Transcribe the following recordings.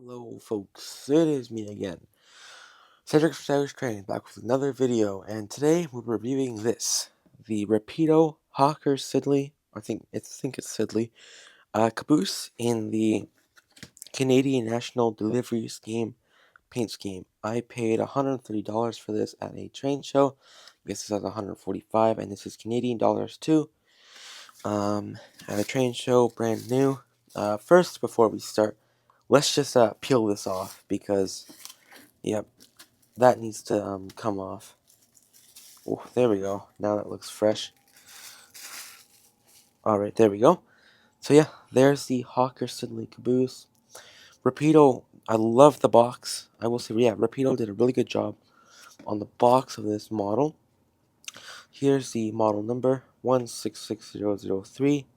Hello folks, it is me again, Cedric from Savage Training, back with another video, and today we're reviewing the Rapido Hawker Siddeley, I think it's Siddeley, caboose in the Canadian National Delivery Scheme paint scheme. I paid $130 for this at a train show. This is at $145, and this is Canadian dollars too. At a train show, brand new. First, before we start, let's just peel this off because, yep, that needs to come off. Oh, there we go. Now that looks fresh. Alright, there we go. So yeah, there's the Hawker Siddeley Caboose. Rapido, I love the box. I will say, yeah, Rapido did a really good job on the box of this model. Here's the model number, 166003.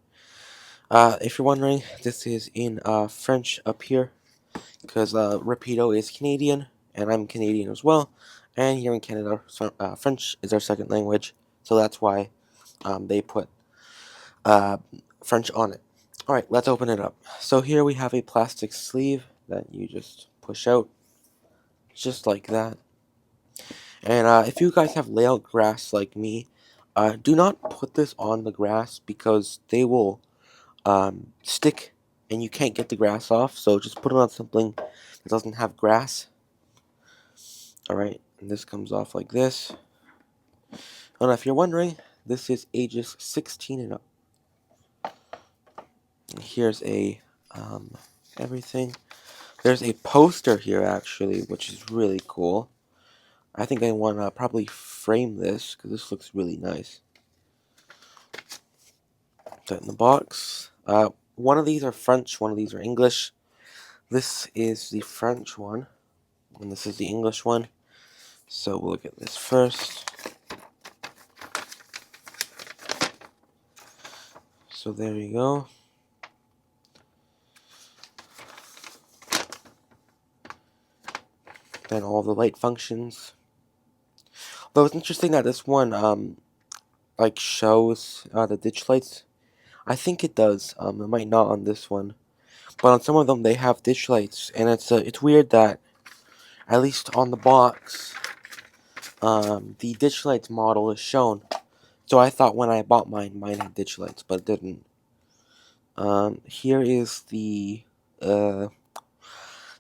If you're wondering, this is in French up here, because Rapido is Canadian, and I'm Canadian as well, and here in Canada, French is our second language, so that's why they put French on it. Alright, let's open it up. So here we have a plastic sleeve that you just push out, just like that. And if you guys have layout grass like me, do not put this on the grass because they will stick and you can't get the grass off, so just put it on something that doesn't have grass. Alright, and this comes off like this. And if you're wondering, this is ages 16 and up. And here's a everything. There's a poster here actually, which is really cool. I think I want to probably frame this because this looks really nice. Put it in the box. One of these are French, one of these are English. This is the French one, and this is the English one. So we'll look at this first. So there you go. Then all the light functions. Though it's interesting that this one like shows the ditch lights. I think it does. It might not on this one, but on some of them they have ditch lights, and it's weird that at least on the box, the ditch lights model is shown. So I thought when I bought mine had ditch lights, but it didn't. Here is the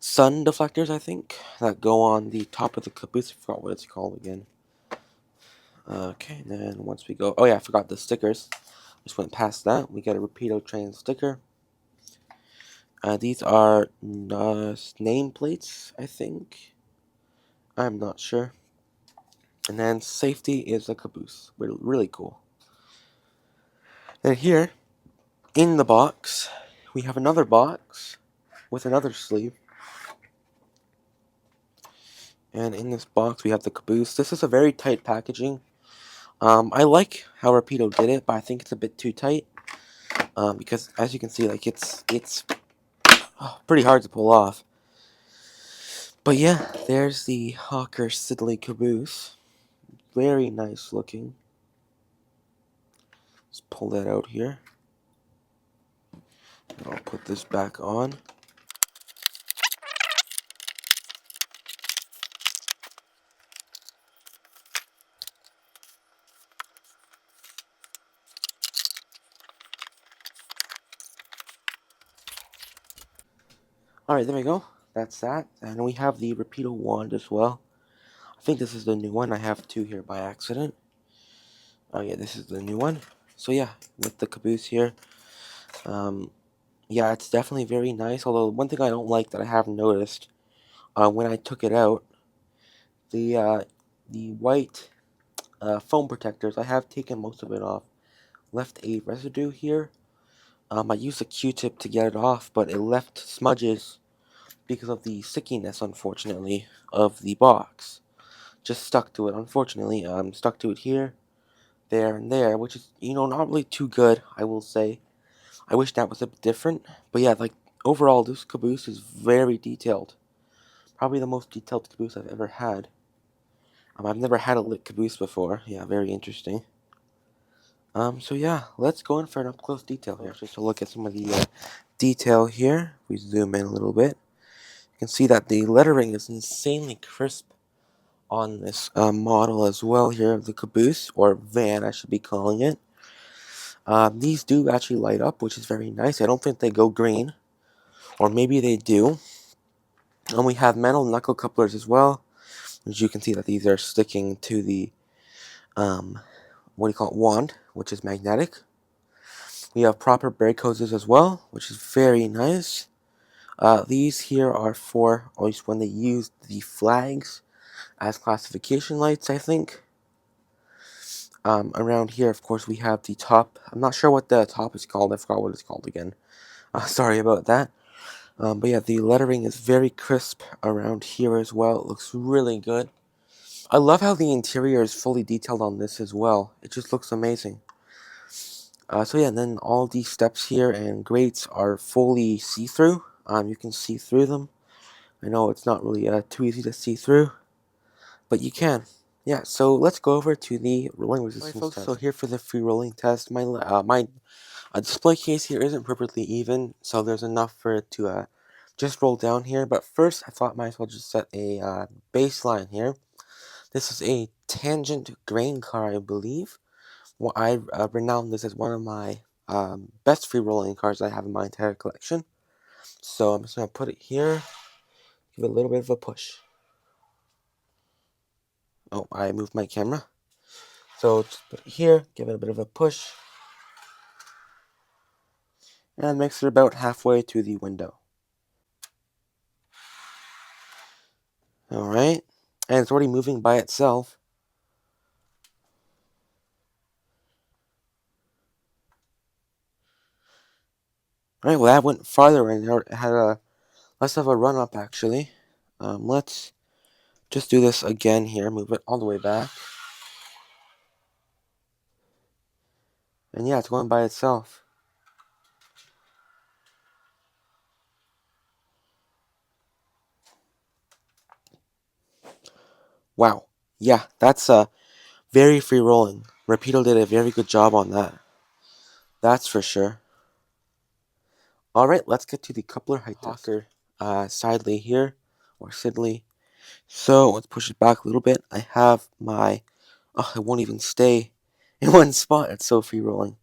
sun deflectors, I think, that go on the top of the caboose. I forgot what it's called again. Okay, and then once we go, oh yeah, I forgot the stickers. Just went past that. We get a Rapido train sticker. These are nameplates, I think. I'm not sure. And then safety is a caboose. Really cool. And here, in the box, we have another box with another sleeve. And in this box, we have the caboose. This is a very tight packaging. I like how Rapido did it, but I think it's a bit too tight. Because as you can see, like it's pretty hard to pull off. But yeah, there's the Hawker Siddeley Caboose. Very nice looking. Let's pull that out here. I'll put this back on. Alright, there we go. That's that. And we have the Rapido wand as well. I think this is the new one. I have two here by accident. Oh yeah, this is the new one. So yeah, with the caboose here. Yeah, it's definitely very nice. Although one thing I don't like that I have noticed, when I took it out, the white foam protectors, I have taken most of it off. Left a residue here. I used a Q-tip to get it off, but it left smudges because of the stickiness, unfortunately, of the box. Just stuck to it, unfortunately. Stuck to it here, there, and there, which is, not really too good, I will say. I wish that was a bit different, but yeah, like, overall, this caboose is very detailed. Probably the most detailed caboose I've ever had. I've never had a lit caboose before. Yeah, very interesting. So yeah, let's go in for an up-close detail here. Just to look at some of the detail here. We zoom in a little bit. You can see that the lettering is insanely crisp on this model as well here of the caboose, or van I should be calling it. These do actually light up, which is very nice. I don't think they go green, or maybe they do. And we have metal knuckle couplers as well, as you can see that these are sticking to the what do you call it, wand, which is magnetic. We have proper brake hoses as well, which is very nice. These here are for, at least when they use the flags as classification lights, I think. Around here, of course, we have the top. I'm not sure what the top is called. I forgot what it's called again. Sorry about that. But yeah, the lettering is very crisp around here as well. It looks really good. I love how the interior is fully detailed on this as well. It just looks amazing. So yeah, and then all these steps here and grates are fully see-through. You can see through them. I know it's not really too easy to see through, but you can. Yeah, so let's go over to the rolling resistance test. So here for the free rolling test, my display case here isn't perfectly even, so there's enough for it to just roll down here. But first, I thought I might as well just set a baseline here. This is a tangent grain car, I believe. Well, I renowned this as one of my best free rolling cars I have in my entire collection. So I'm just going to put it here, give it a little bit of a push. Oh, I moved my camera. So just put it here, give it a bit of a push, and mix it about halfway to the window. Alright, and it's already moving by itself. Alright, well that went farther and it had a less of a run up actually. Let's just do this again here, move it all the way back. And yeah, it's going by itself. Wow. Yeah, that's very free rolling. Rapido did a very good job on that. That's for sure. Alright, let's get to the coupler height test. Hawker Siddeley here, or Siddeley. So let's push it back a little bit. I have my, oh, it won't even stay in one spot. It's so free rolling.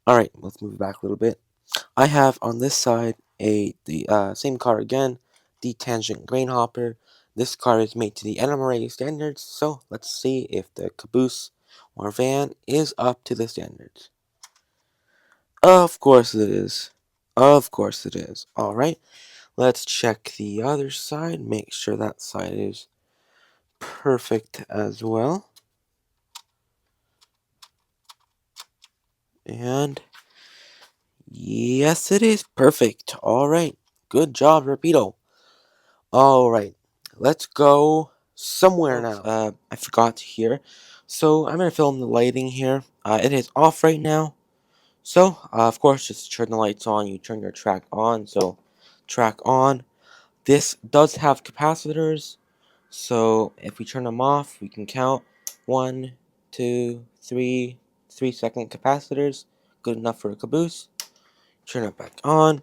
Alright, let's move it back a little bit. I have on this side the same car again, the tangent grain hopper. This car is made to the NMRA standards, so let's see if the caboose or van is up to the standards. Of course it is. Of course it is. Alright, let's check the other side, make sure that side is perfect as well. And yes, it is perfect. Alright, good job, Rapido. Alright, let's go somewhere now. I forgot here. So I'm going to film the lighting here. It is off right now. So, of course, just turn the lights on. You turn your track on. So, track on. This does have capacitors. So, if we turn them off, we can count 1, 2, 3, 3-second capacitors. Good enough for a caboose. Turn it back on.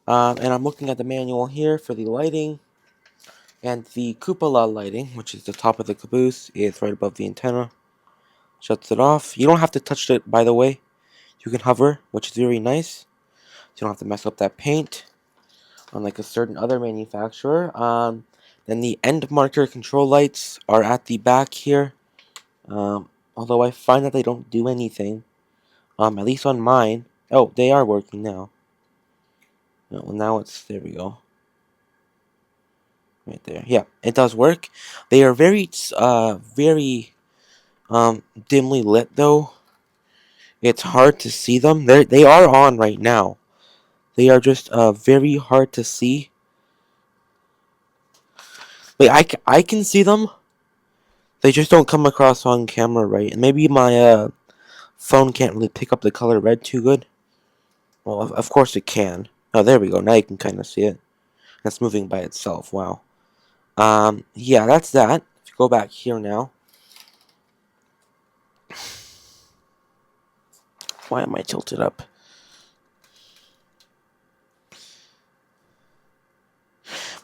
And I'm looking at the manual here for the lighting. And the cupola lighting, which is the top of the caboose, is right above the antenna. Shuts it off. You don't have to touch it, by the way. You can hover, which is very nice. You don't have to mess up that paint, unlike a certain other manufacturer. Then the end marker control lights are at the back here. Although I find that they don't do anything. At least on mine. Oh, they are working now. Well, now it's, there we go. Right there. Yeah, it does work. They are very dimly lit though. It's hard to see them. They are on right now. They are just very hard to see. Wait, I can see them. They just don't come across on camera right. And maybe my phone can't really pick up the color red too good. Well, of course it can. Oh, there we go. Now you can kind of see it. That's moving by itself. Wow. Yeah, that's that. If you go back here now. Why am I tilted up?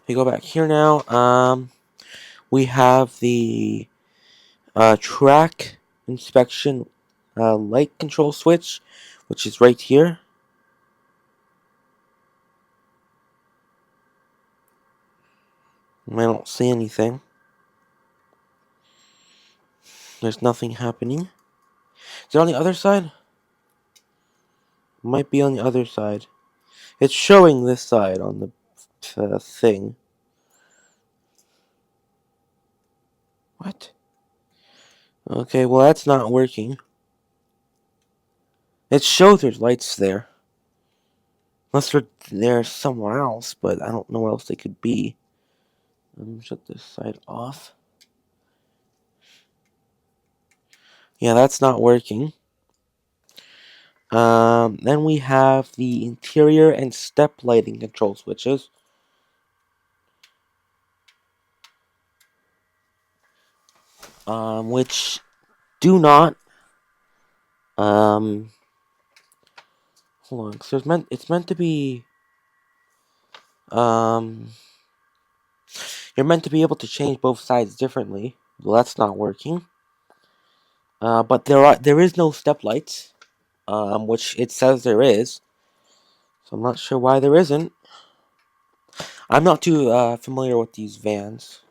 We go back here now. We have the track inspection light control switch, which is right here. I don't see anything. There's nothing happening. Is it on the other side? Might be on the other side. It's showing this side on the thing. What? Okay, well that's not working. It shows there's lights there. Unless they're somewhere else, but I don't know where else they could be. Let me shut this side off. Yeah, that's not working. Then we have the interior and step lighting control switches. Which do not, hold on, because it's meant to be, you're meant to be able to change both sides differently. Well, that's not working. But there is no step lights, which it says there is. So I'm not sure why there isn't. I'm not too familiar with these vans.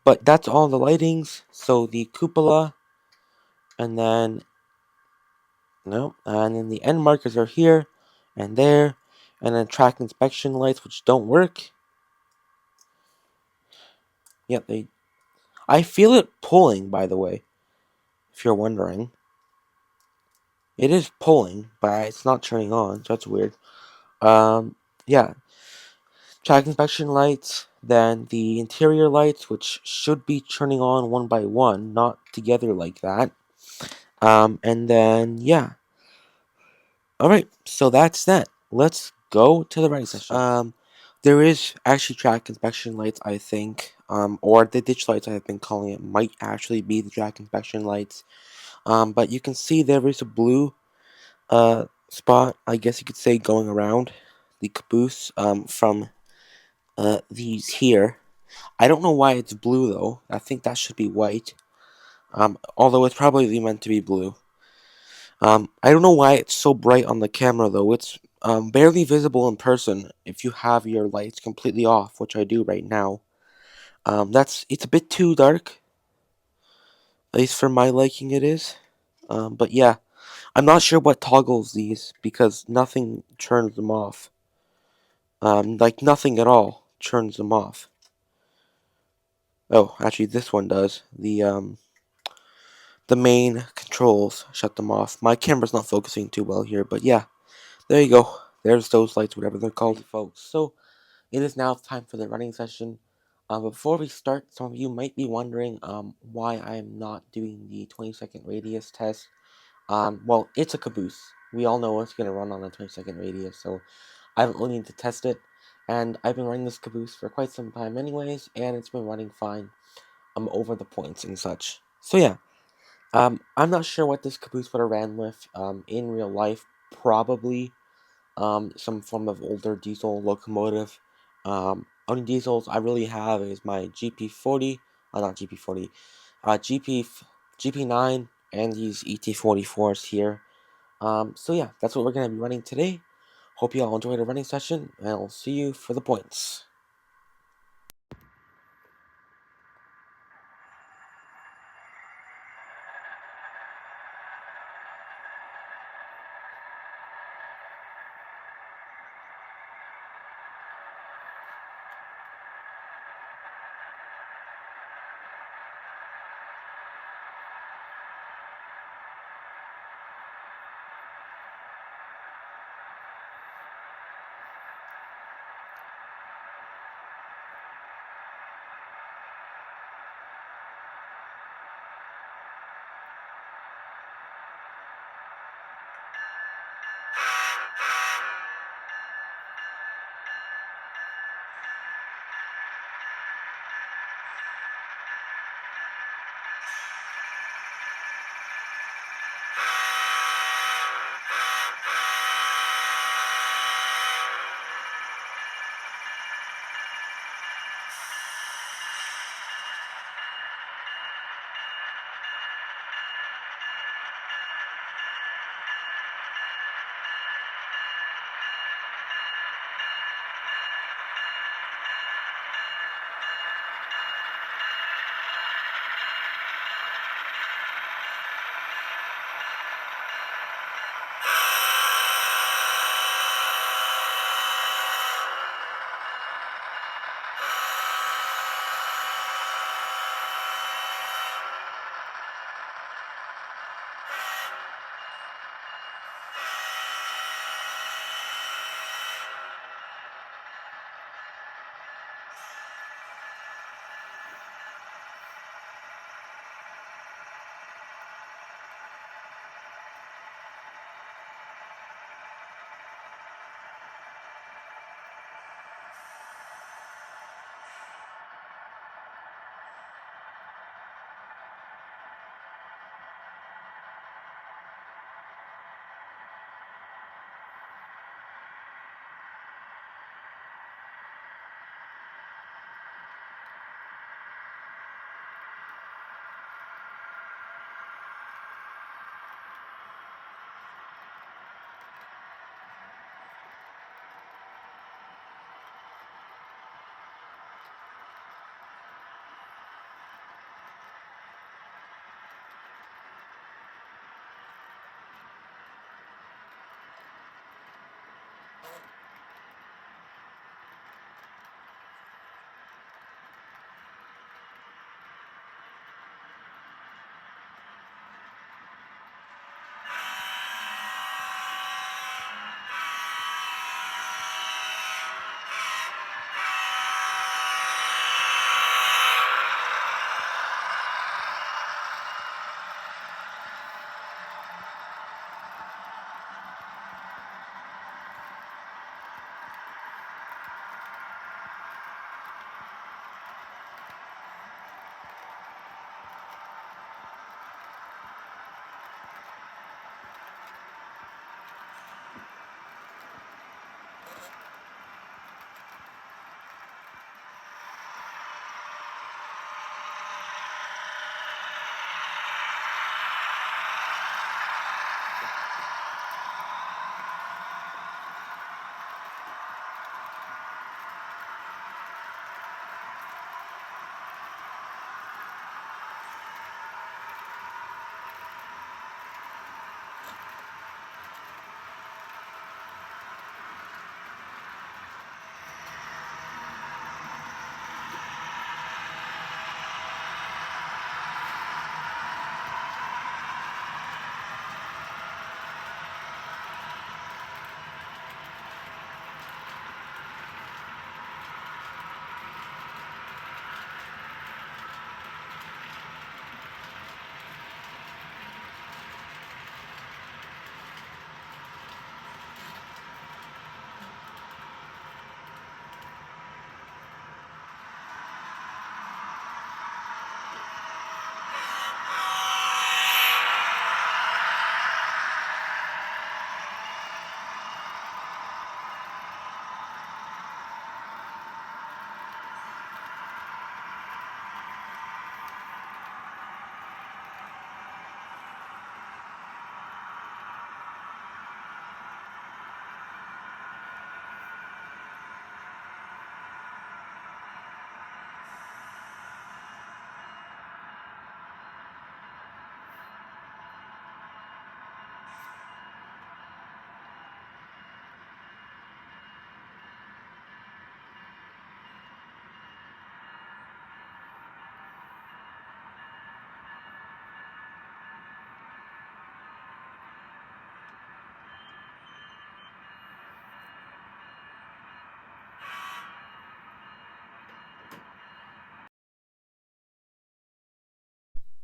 But that's all the lightings. So the cupola, and then no, and then the end markers are here and there, and then track inspection lights, which don't work. Yep, I feel it pulling, by the way, if you're wondering. It is pulling, but it's not turning on, so that's weird. Yeah. Track inspection lights, then the interior lights, which should be turning on one by one, not together like that. And then, yeah. Alright, so that's that. Let's go to the running session. There is actually track inspection lights, I think. Or the ditch lights I have been calling it might actually be the track inspection lights. But you can see there is a blue spot, I guess you could say, going around the caboose from these here. I don't know why it's blue though. I think that should be white. Although it's probably meant to be blue. I don't know why it's so bright on the camera though. It's barely visible in person if you have your lights completely off, which I do right now. It's a bit too dark. At least for my liking it is. But yeah, I'm not sure what toggles these because nothing turns them off. Like nothing at all turns them off. Oh, actually this one does. The main controls shut them off. My camera's not focusing too well here, but yeah, there you go. There's those lights, whatever they're called, folks. So it is now time for the running session. Before we start, some of you might be wondering why I'm not doing the 20-second radius test. Well, it's a caboose. We all know it's going to run on a 20-second radius, so I don't really need to test it. And I've been running this caboose for quite some time anyways, and it's been running fine over the points and such. So yeah. I'm not sure what this caboose would have ran with in real life. Probably some form of older diesel locomotive. Only diesels I really have is my GP40, not GP40, GP9 and these ET44s here. So yeah, that's what we're gonna be running today. Hope you all enjoyed the running session, and I'll see you for the points.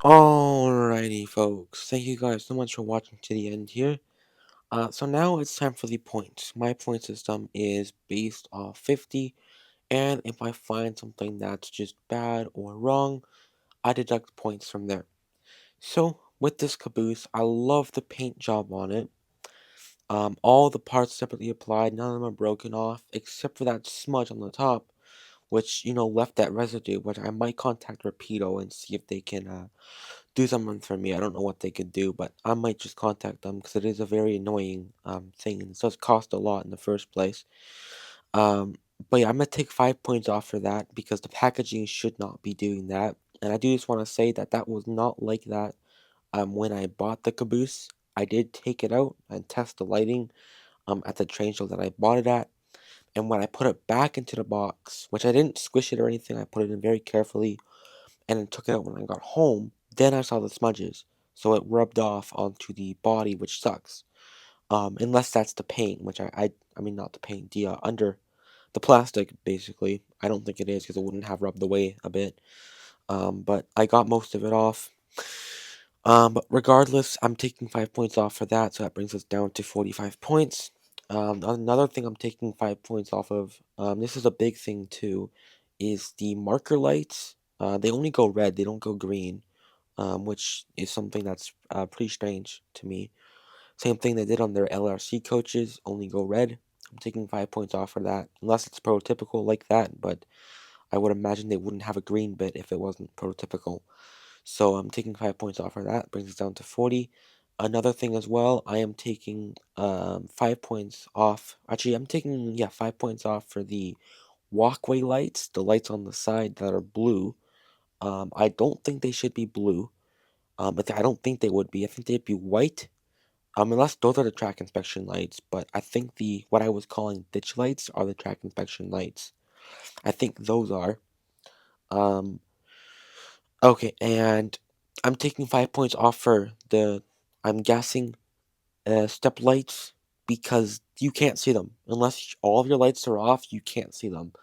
Alrighty, folks. Thank you guys so much for watching to the end here. So now it's time for the points. My point system is based off 50, and if I find something that's just bad or wrong, I deduct points from there. So with this caboose, I love the paint job on it. All the parts separately applied, none of them are broken off, except for that smudge on the top, which, left that residue, which I might contact Rapido and see if they can, do something for me. I don't know what they could do, but I might just contact them because it is a very annoying, thing, and it does cost a lot in the first place. Um, but yeah, I'm gonna take 5 points off for that because the packaging should not be doing that. And I do just want to say that that was not like that. When I bought the caboose, I did take it out and test the lighting at the train show that I bought it at. And when I put it back into the box, which I didn't squish it or anything, I put it in very carefully and then took it out when I got home, then I saw the smudges. So it rubbed off onto the body, which sucks. Unless that's the paint, which I mean not the paint, the under the plastic basically. I don't think it is because it wouldn't have rubbed away a bit. But I got most of it off. But regardless, I'm taking 5 points off for that, so that brings us down to 45 points. Another thing I'm taking 5 points off of, this is a big thing too, is the marker lights. They only go red, they don't go green, which is something that's pretty strange to me. Same thing they did on their LRC coaches, only go red. I'm taking 5 points off for that, unless it's prototypical like that, but I would imagine they wouldn't have a green bit if it wasn't prototypical. So I'm taking 5 points off for that, brings us down to 40. Another thing as well, I am taking 5 points off. Actually, I'm taking, yeah, 5 points off for the walkway lights, the lights on the side that are blue. I don't think they should be blue. But I don't think they would be. I think they'd be white. Unless those are the track inspection lights, but I think the what I was calling ditch lights are the track inspection lights. I think those are. Um, okay, and I'm taking 5 points off for the, I'm guessing, step lights because you can't see them unless all of your lights are off. You can't see them.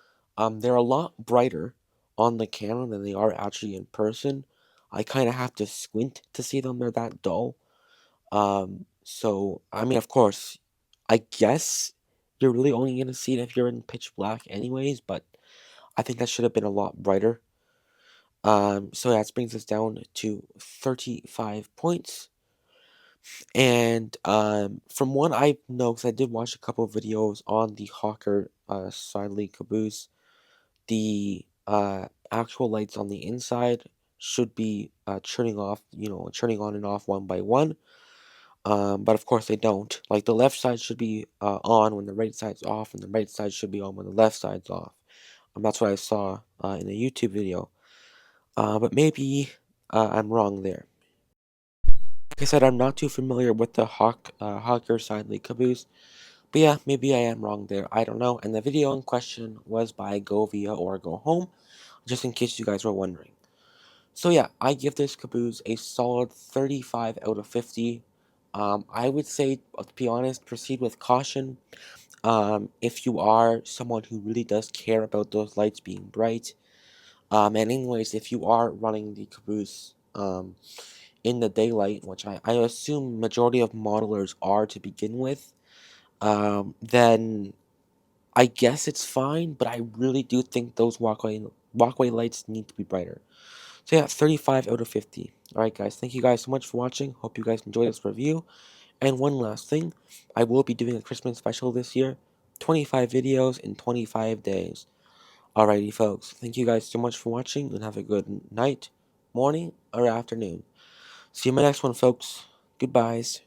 They're a lot brighter on the camera than they are actually in person. I kind of have to squint to see them. They're that dull. So I mean, of course, I guess you're really only gonna see it if you're in pitch black, anyways. But I think that should have been a lot brighter. So that brings us down to 35 points. And from what I know, because I did watch a couple of videos on the Hawker Siddeley Caboose, the actual lights on the inside should be turning off, turning on and off one by one. But of course they don't. Like the left side should be on when the right side's off, and the right side should be on when the left side's off. That's what I saw in a YouTube video. But maybe I'm wrong there. Like I said, I'm not too familiar with the Hawker Siddeley Caboose, but yeah, maybe I am wrong there. I don't know. And the video in question was by Go Via or Go Home, just in case you guys were wondering. So yeah, I give this caboose a solid 35 out of 50. I would say, to be honest, proceed with caution. If you are someone who really does care about those lights being bright. And anyways, if you are running the caboose, in the daylight, which I assume majority of modelers are to begin with, then I guess it's fine, but I really do think those walkway lights need to be brighter. So yeah, 35 out of 50. Alright guys, thank you guys so much for watching. Hope you guys enjoyed this review. And one last thing, I will be doing a Christmas special this year. 25 videos in 25 days. Alrighty folks, thank you guys so much for watching and have a good night, morning, or afternoon. See you in my next one folks. Goodbyes.